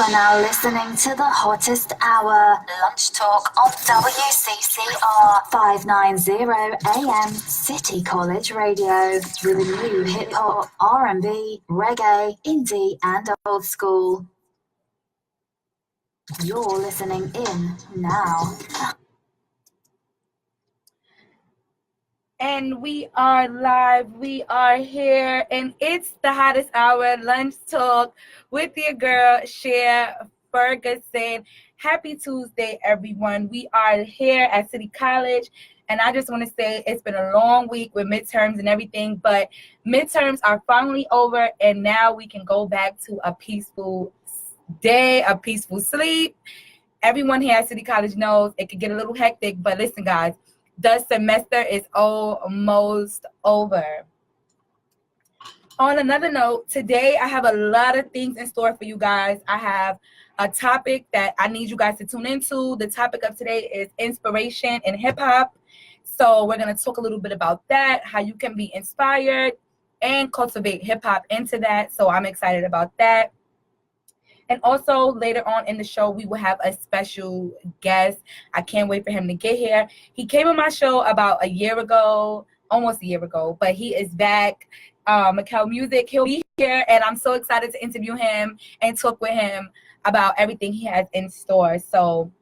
are now listening to the hottest hour, Lunch Talk on WCCR 590 AM City College Radio, with new hip-hop, R&B, reggae, indie and old school. You're listening in now. And we are live, we are here, and it's the hottest hour, Lunch Talk, with your girl, Cher, Ferguson. Happy Tuesday, everyone. We are here at City College, and I just want to say it's been a long week with midterms and everything, but midterms are finally over, and now we can go back to a peaceful day, a peaceful sleep. Everyone here at City College knows it could get a little hectic, but listen, guys, the semester is almost over. On another note, today I have a lot of things in store for you guys. I have a topic that I need you guys to tune into. The topic of today is inspiration in hip hop. So we're going to talk a little bit about that, how you can be inspired and cultivate hip hop into that. So I'm excited about that. And also later on in the show, we will have a special guest. I can't wait for him to get here. He came on my show about a year ago, almost a year ago, but he is back. MKHL Music, he'll be here, and I'm so excited to interview him and talk with him about everything he has in store. So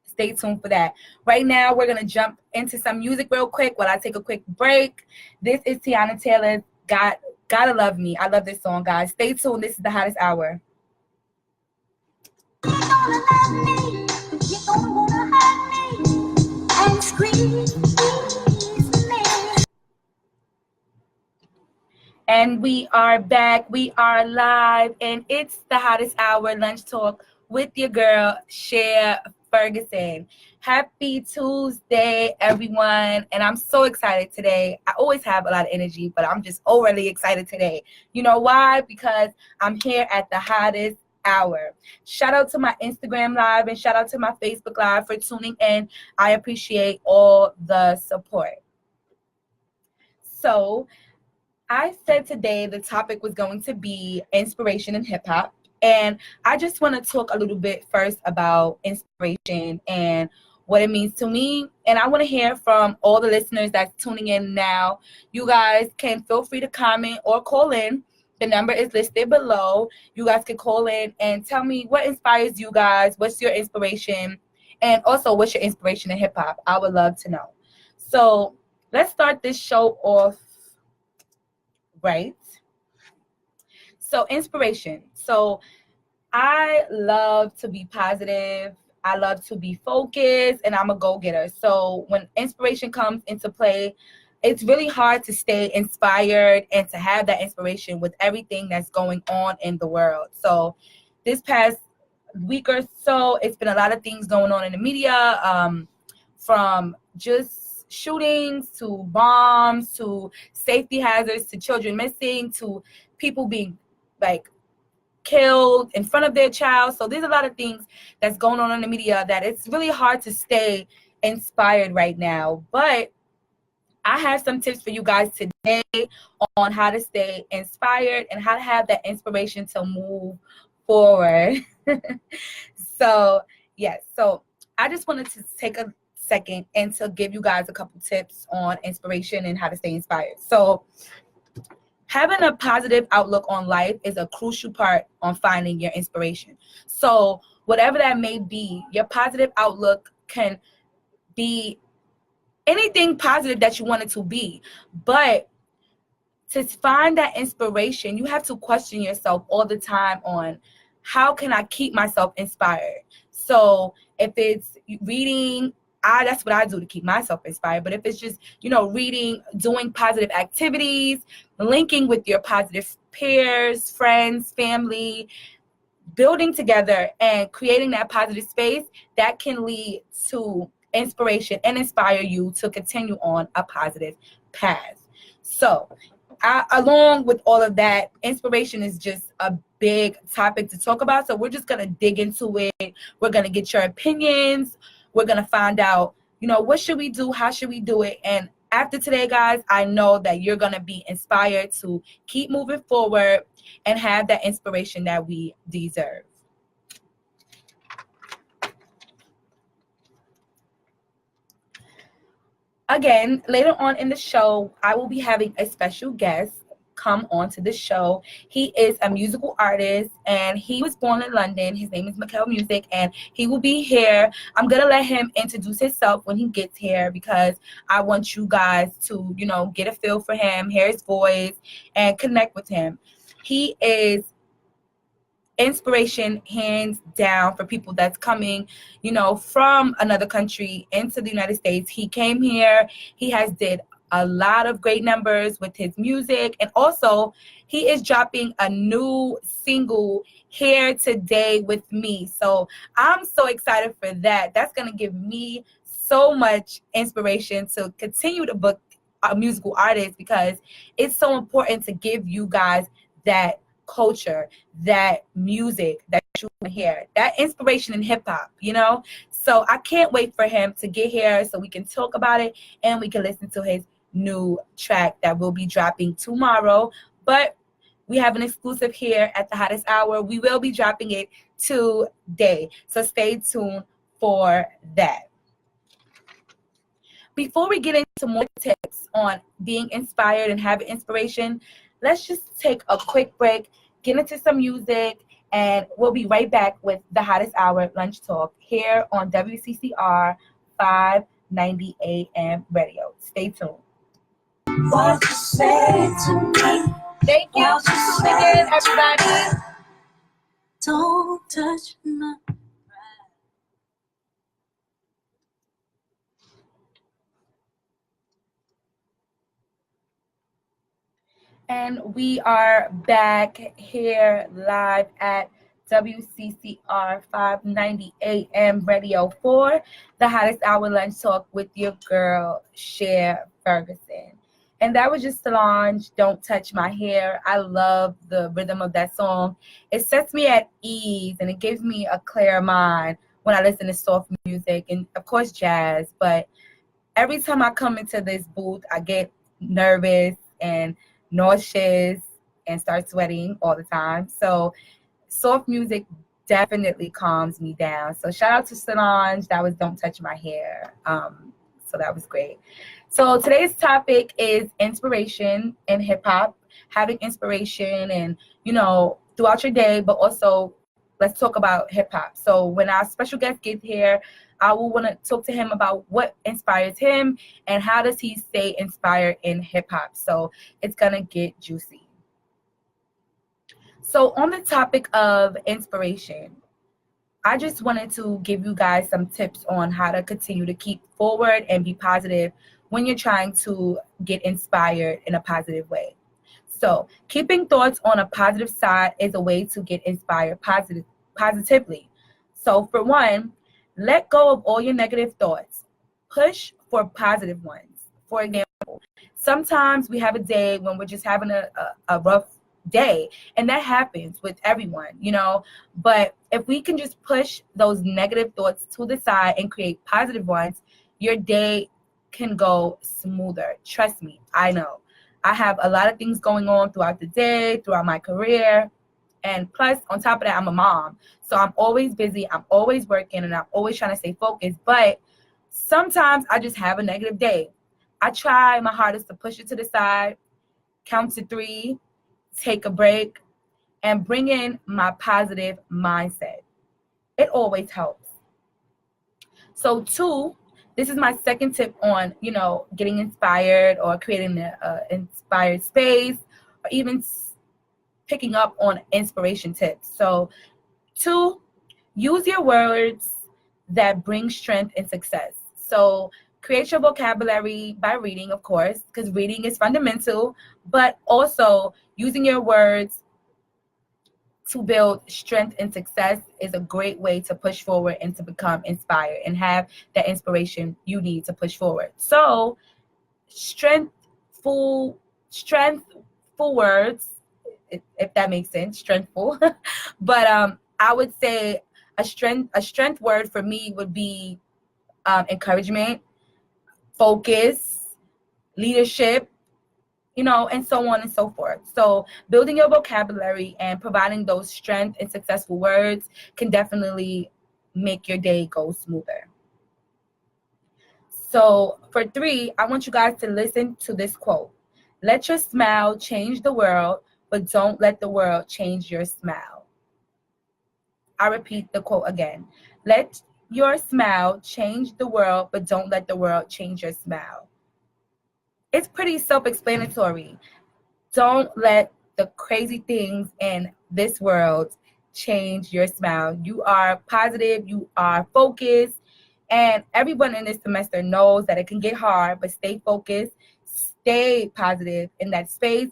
stay tuned for that. Right now, we're going to jump into some music real quick while I take a quick break. This is Tiana Taylor's Gotta Love Me. I love this song, guys. Stay tuned. This is the hottest hour. You're gonna love me, you're gonna wanna hurt me, and squeeze me. And we are back, we are live, and it's the hottest hour, Lunch Talk, with your girl, Cher Ferguson. Happy Tuesday, everyone, and I'm so excited today. I always have a lot of energy, but I'm just overly excited today. You know why? Because I'm here at the hottest hour. Shout out to my Instagram live and shout out to my Facebook live for tuning in. I appreciate all the support. So I said today the topic was going to be inspiration in hip hop, and I just want to talk a little bit first about inspiration and what it means to me. And I want to hear from all the listeners that's tuning in now. You guys can feel free to comment or call in. The number is listed below. You guys can call in and tell me what inspires you guys. What's your inspiration? And also, what's your inspiration in hip-hop? I would love to know. So let's start this show off right. So inspiration. So I love to be positive. I love to be focused, and I'm a go-getter. So when inspiration comes into play, it's really hard to stay inspired and to have that inspiration with everything that's going on in the world. So this past week or so, it's been a lot of things going on in the media, from just shootings to bombs to safety hazards to children missing to people being killed in front of their child. So there's a lot of things that's going on in the media that it's really hard to stay inspired right now. But I have some tips for you guys today on how to stay inspired and how to have that inspiration to move forward. So I just wanted to take a second and to give you guys a couple tips on inspiration and how to stay inspired. So having a positive outlook on life is a crucial part on finding your inspiration. So whatever that may be, your positive outlook can be anything positive that you want it to be. But to find that inspiration, you have to question yourself all the time on how can I keep myself inspired. So if it's reading, that's what I do to keep myself inspired. But if it's just, reading, doing positive activities, linking with your positive peers, friends, family, building together and creating that positive space, that can lead to inspiration and inspire you to continue on a positive path. So along with all of that, inspiration is just a big topic to talk about. So we're just going to dig into it. We're going to get your opinions. We're going to find out, what should we do? How should we do it? And after today, guys, I know that you're going to be inspired to keep moving forward and have that inspiration that we deserve. again, later on in the show, I will be having a special guest come on to the show. He is a musical artist and he was born in London. His name is MKHL Music and he will be here. I'm going to let him introduce himself when he gets here because I want you guys to, get a feel for him, hear his voice, and connect with him. He is inspiration hands down for people that's coming from another country into the United States. He came here, he has did a lot of great numbers with his music, and also he is dropping a new single here today with me. So I'm so excited for that. That's going to give me so much inspiration to continue to book a musical artist because it's so important to give you guys that culture, that music that you want to hear, that inspiration in hip hop, So I can't wait for him to get here so we can talk about it and we can listen to his new track that will be dropping tomorrow. But we have an exclusive here at the Hottest Hour. We will be dropping it today. So stay tuned for that. Before we get into more tips on being inspired and having inspiration, let's just take a quick break, get into some music, and we'll be right back with the Hottest Hour Lunch Talk here on WCCR 590 AM radio. Stay tuned. What you say to me? Thank you for tuning in, everybody. Don't touch my And we are back here live at WCCR 590 AM radio for the Hottest Hour Lunch Talk with your girl, Cher Ferguson. And that was just Solange, Don't Touch My Hair. I love the rhythm of that song. It sets me at ease and it gives me a clear mind when I listen to soft music and, of course, jazz. But every time I come into this booth, I get nervous and nauseous and start sweating all the time. So soft music definitely calms me down. So shout out to Solange. That was Don't Touch My Hair. So that was great. So today's topic is inspiration in hip hop, having inspiration and, throughout your day, but also let's talk about hip hop. So when our special guest gets here, I will want to talk to him about what inspires him and how does he stay inspired in hip hop. So it's going to get juicy. So on the topic of inspiration, I just wanted to give you guys some tips on how to continue to keep forward and be positive when you're trying to get inspired in a positive way. So keeping thoughts on a positive side is a way to get inspired positively. So for one, let go of all your negative thoughts. Push for positive ones. For example, sometimes we have a day when we're just having a rough day, and that happens with everyone, But if we can just push those negative thoughts to the side and create positive ones, your day can go smoother. Trust me, I know. I have a lot of things going on throughout the day, throughout my career. And plus, on top of that, I'm a mom. So I'm always busy. I'm always working and I'm always trying to stay focused. But sometimes I just have a negative day. I try my hardest to push it to the side, count to 3, take a break, and bring in my positive mindset. It always helps. So 2, this is my second tip on, getting inspired or creating an inspired space or even picking up on inspiration tips. So 2, use your words that bring strength and success. So create your vocabulary by reading, of course, because reading is fundamental, but also using your words to build strength and success is a great way to push forward and to become inspired and have that inspiration you need to push forward. So strengthful words, if that makes sense, strengthful. But I would say a strength word for me would be encouragement, focus, leadership, and so on and so forth. So building your vocabulary and providing those strength and successful words can definitely make your day go smoother. So for 3, I want you guys to listen to this quote. Let your smile change the world, but don't let the world change your smile. I repeat the quote again. Let your smile change the world, but don't let the world change your smile. It's pretty self-explanatory. Don't let the crazy things in this world change your smile. You are positive, you are focused, and everyone in this semester knows that it can get hard, but stay focused, stay positive in that space,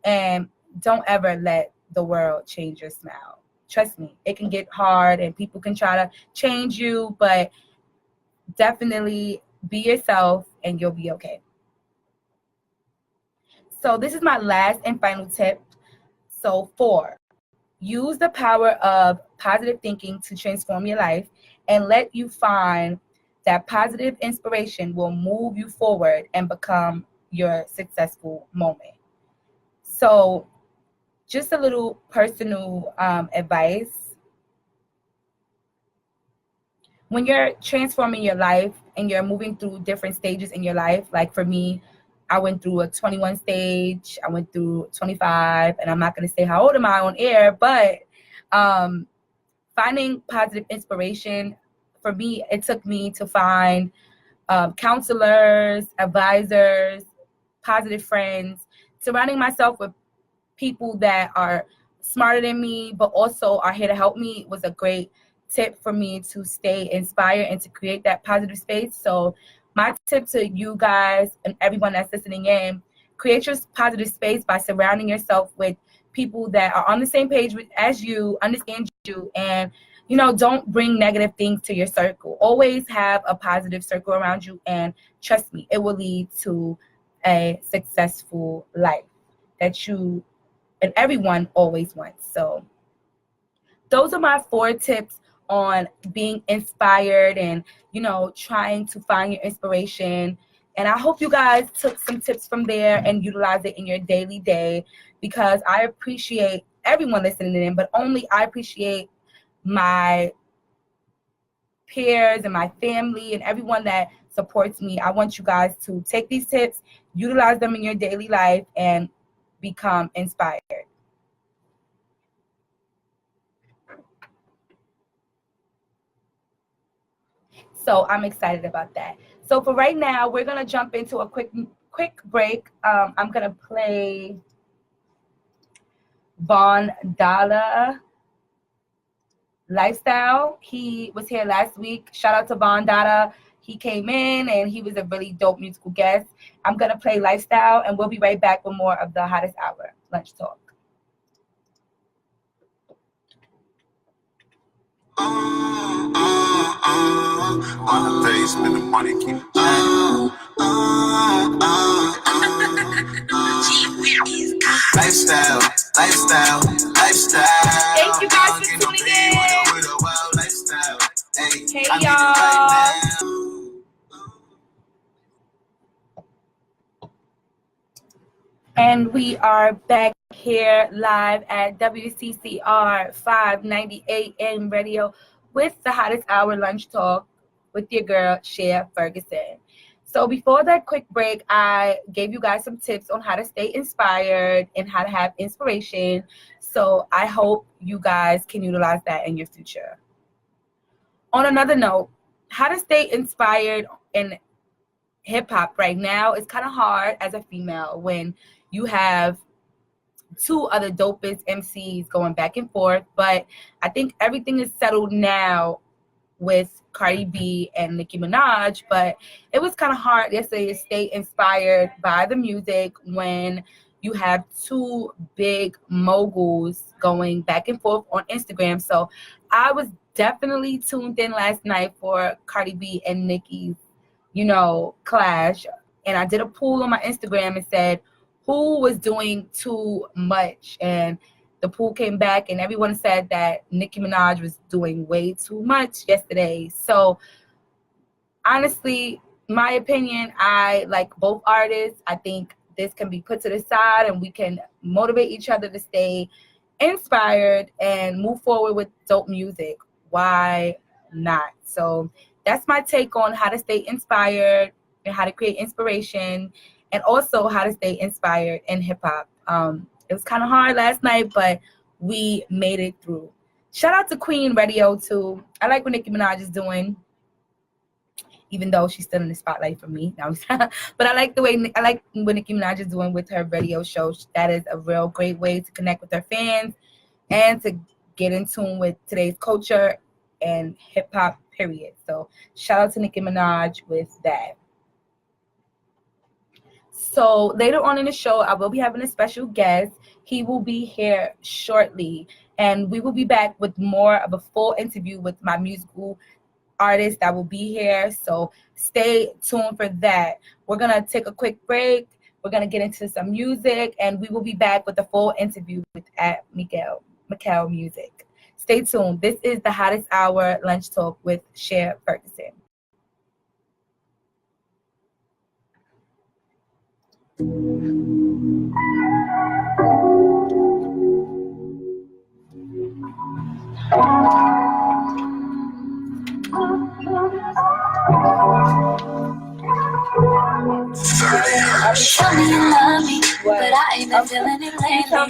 and don't ever let the world change your smile. Trust me, it can get hard and people can try to change you, but definitely be yourself and you'll be okay. So this is my last and final tip. So 4, use the power of positive thinking to transform your life and let you find that positive inspiration will move you forward and become your successful moment. So just a little personal advice. When you're transforming your life and you're moving through different stages in your life, like for me, I went through a 21 stage, I went through 25, and I'm not going to say how old am I on air, but finding positive inspiration, for me, it took me to find counselors, advisors, positive friends, surrounding myself with people that are smarter than me, but also are here to help me was a great tip for me to stay inspired and to create that positive space. So my tip to you guys and everyone that's listening in, create your positive space by surrounding yourself with people that are on the same page as you, understand you, and don't bring negative things to your circle. Always have a positive circle around you, and trust me, it will lead to a successful life that you and everyone always wants. So those are my 4 tips on being inspired and, trying to find your inspiration. And I hope you guys took some tips from there and utilize it in your daily day, because I appreciate everyone listening in, but only I appreciate my peers and my family and everyone that supports me. I want you guys to take these tips, utilize them in your daily life, and become inspired. So I'm excited about that. So for right now, we're gonna jump into a quick break. I'm gonna play Von Dalla Lifestyle. He was here last week. Shout out to Von Dada. He came in and he was a really dope musical guest. I'm gonna play Lifestyle, and we'll be right back with more of the hottest hour lunch talk. On the face, spend the money, keep it lifestyle, lifestyle, lifestyle. Thank you guys for tuning in. Hey y'all. And we are back here live at WCCR 590 AM radio with the hottest hour lunch talk with your girl, Cher Ferguson. So before that quick break, I gave you guys some tips on how to stay inspired and how to have inspiration. So I hope you guys can utilize that in your future. On another note, how to stay inspired in hip hop right now is kind of hard as a female when you have 2 other dopest MCs going back and forth. But I think everything is settled now with Cardi B and Nicki Minaj, but it was kind of hard yesterday to stay inspired by the music when you have 2 big moguls going back and forth on Instagram. So I was definitely tuned in last night for Cardi B and Nicki's, clash. And I did a poll on my Instagram and said, who was doing too much? And the pool came back and everyone said that Nicki Minaj was doing way too much yesterday. So honestly, my opinion, I like both artists. I think this can be put to the side and we can motivate each other to stay inspired and move forward with dope music. Why not? So that's my take on how to stay inspired and how to create inspiration, and also how to stay inspired in hip hop. It was kind of hard last night, but we made it through. Shout out to Queen Radio too. I like what Nicki Minaj is doing, even though she's still in the spotlight for me. No, but I like what Nicki Minaj is doing with her radio show. That is a real great way to connect with her fans and to get in tune with today's culture and hip hop, period. So shout out to Nicki Minaj with that. So later on in the show, I will be having a special guest. He will be here shortly, and we will be back with more of a full interview with my musical artist that will be here. So stay tuned for that. We're going to take a quick break. We're going to get into some music, and we will be back with a full interview with Mikkel Music. Stay tuned. This is the hottest hour lunch talk with Cher Ferguson. Tell me you love me, but I ain't been feeling it lately.